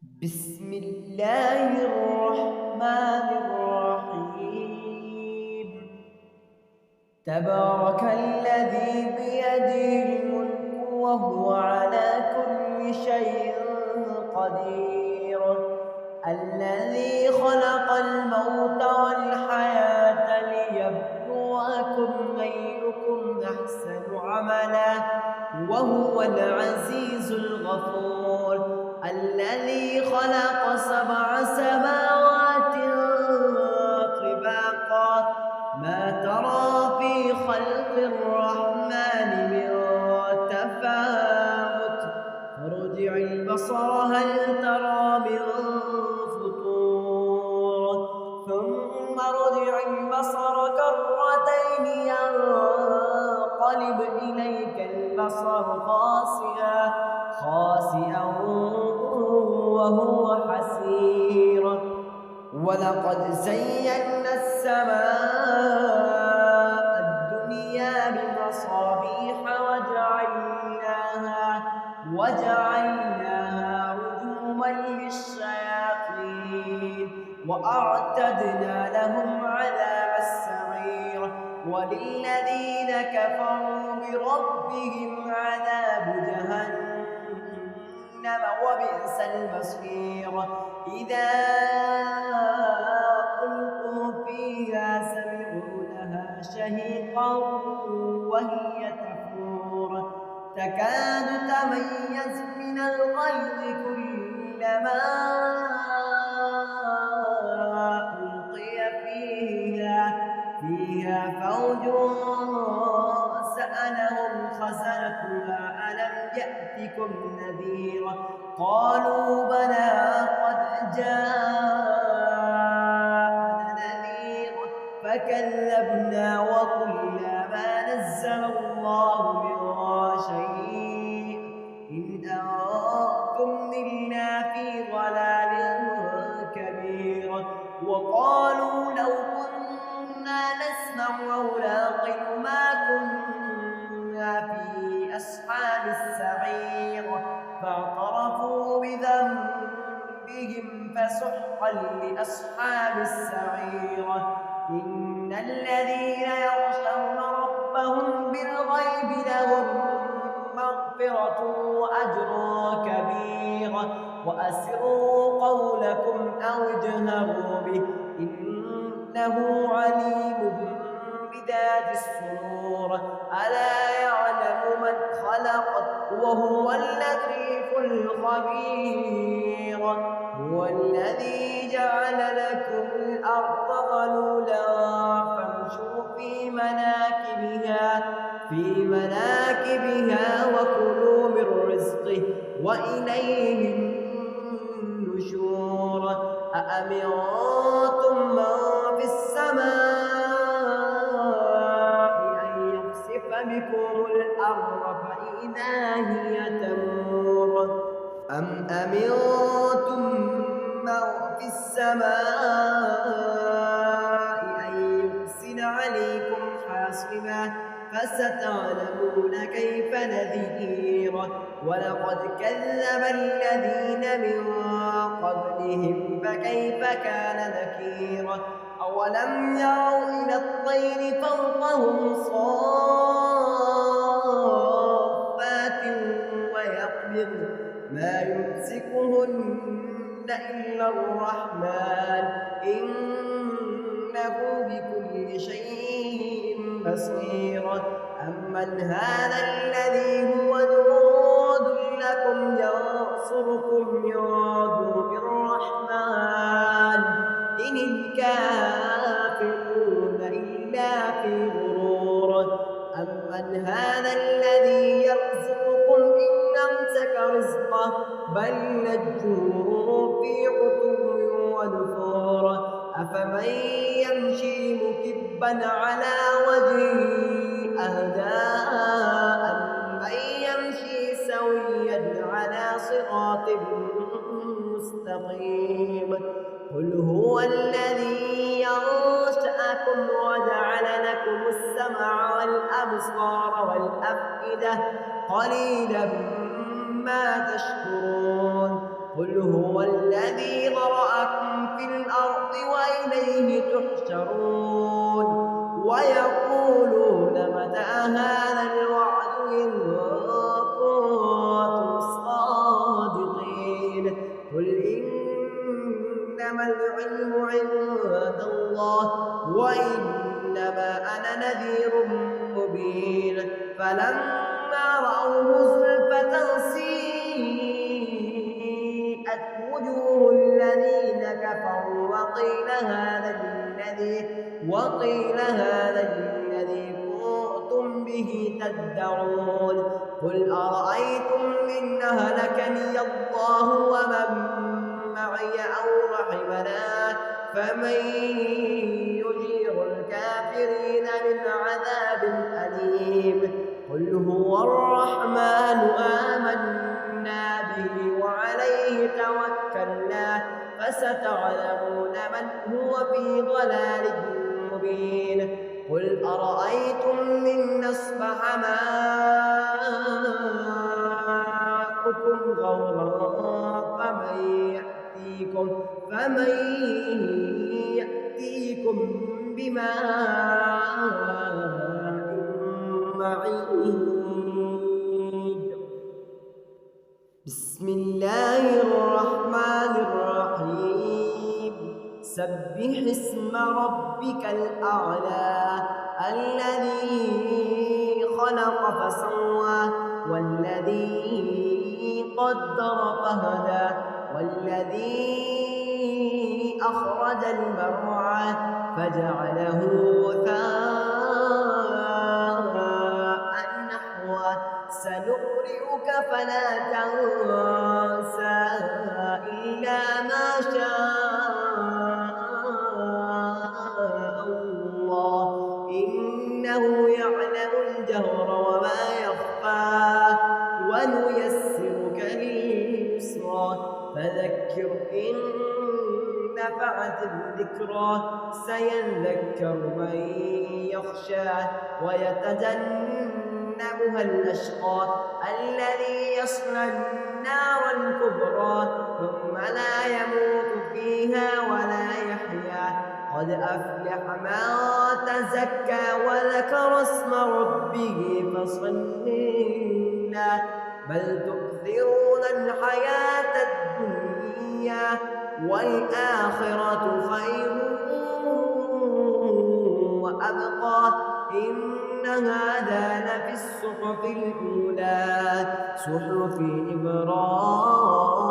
بسم الله الرحمن الرحيم. تبارك الذي بيده الملك وهو على كل شيء قدير، الذي خلق الموت والحياة ليبلوكم أيكم أحسن عملا وهو العزيز الغفور، الذي خلق 7 سماوات طباقا ما ترى في خلق الرحمن من تفاوت فارجع البصر هل ترى من فطور ثم ارجع البصر كرتين ينقلب إليك البصر خاسئا وهو حسير، ولقد زينا السماء الدنيا بمصابيح وجعلناها رجوما للشياطين وأعتدنا لهم عذاب السعير، وللذين كفروا بربهم عذاب جهنم وبئس المصير. إذا ألقوا فيها سمعوا لها شهيقا وهي تفور تكاد تميز من الغيظ كلما ألقي فيها فوج سألهم خزنتها ألم يأتكم نذير قالوا بلى قد جاءنا نذير فكذبنا وقلنا ما نزل الله من شيء إن أنتم إلا في ضلال كبير، وقالوا لو كنا نسمع أو نعقل ما كنا في أصحاب السعير فاعترفوا بذنبهم فسحقا لأصحاب السعير. إن الذين يخشون ربهم بالغيب لهم مغفرة وأجر كبير، وأسروا قولكم أو اجهروا به إنه عليم بذات الصدور، ألا يعلم من خلق وهو اللطيف الخبير. هو الذي جعل لكم الأرض ذلولا فامشوا في مناكبها وكلوا من رزقه وإليه النشور. أأمنتم من في السماء أن يخسف بكم الأرض فإذا هي تمور أم أمنتم من في السماء أن يرسل عليكم حاصبا فستعلمون كيف نذير. ولقد كذب الذين من قبلهم فكيف كان نكير. أولم يروا إلى الطير فوقهم صافات ويقبض ما يمسكهن إلا الرحمن إنه بكل شيء بصير. أمن هذا الذي هو جند لكم ينصركم من دون الرحمن إن الكافرون إلا في غرور. أمن هذا الذي يرزقكم إن أمسك رزقه بل لجوا في عتو ونفور. أفمن يمشي مكبا على وجهه أهدى أمن يمشي سويا على صراط مستقيم. قل هو الذي ينشأكم وجعل لكم السمع والأبصار والأفئدة قليلا ما تشكرون. قل هو الذي ذرأكم في الأرض وإليه تحشرون ويقولون متى هذا الوعد إن كنتم صادقين قل إنما العلم عند الله وإنما أنا نذير مبين فلما رأوه زلفة سيئت وجوه الذين كفروا وقيل هذا الذي كنتم به تدعون قل أرأيتم إن أهلكني الله ومن معي أو رحمنا فمن يجير الكافرين من عذاب أليم قل هو الرحمن آمنا به وعليه توكلنا فستعلمون من هو في ضلال مبين قل أرأيتم إن أصبح ماؤكم غورا فمن يأتيكم بماء معين بسم الله الرحمن الرحيم سبح اسم ربك الأعلى الذي خلق فسوى والذي قدر فهدى والذي أخرج المرعى فجعله غثاء نحوا سنقرئك فلا تنسى إلا ما شاء الله إنه يعلم الجهر وما يخفى ونيسرك لليسرى فذكر إن نفعت الذكرى سيذكر من يخشى ويتجنبها الأشقى الذي يصلى النار الكبرى ثم لا يموت فيها ولا يحيا قد أفلح من تزكى وذكر اسم ربه فصلى بل تؤثرون الحياة الدنيا والآخرة خير وأبقى إن هذا لفي الصحف الأولى صحف إبراهيم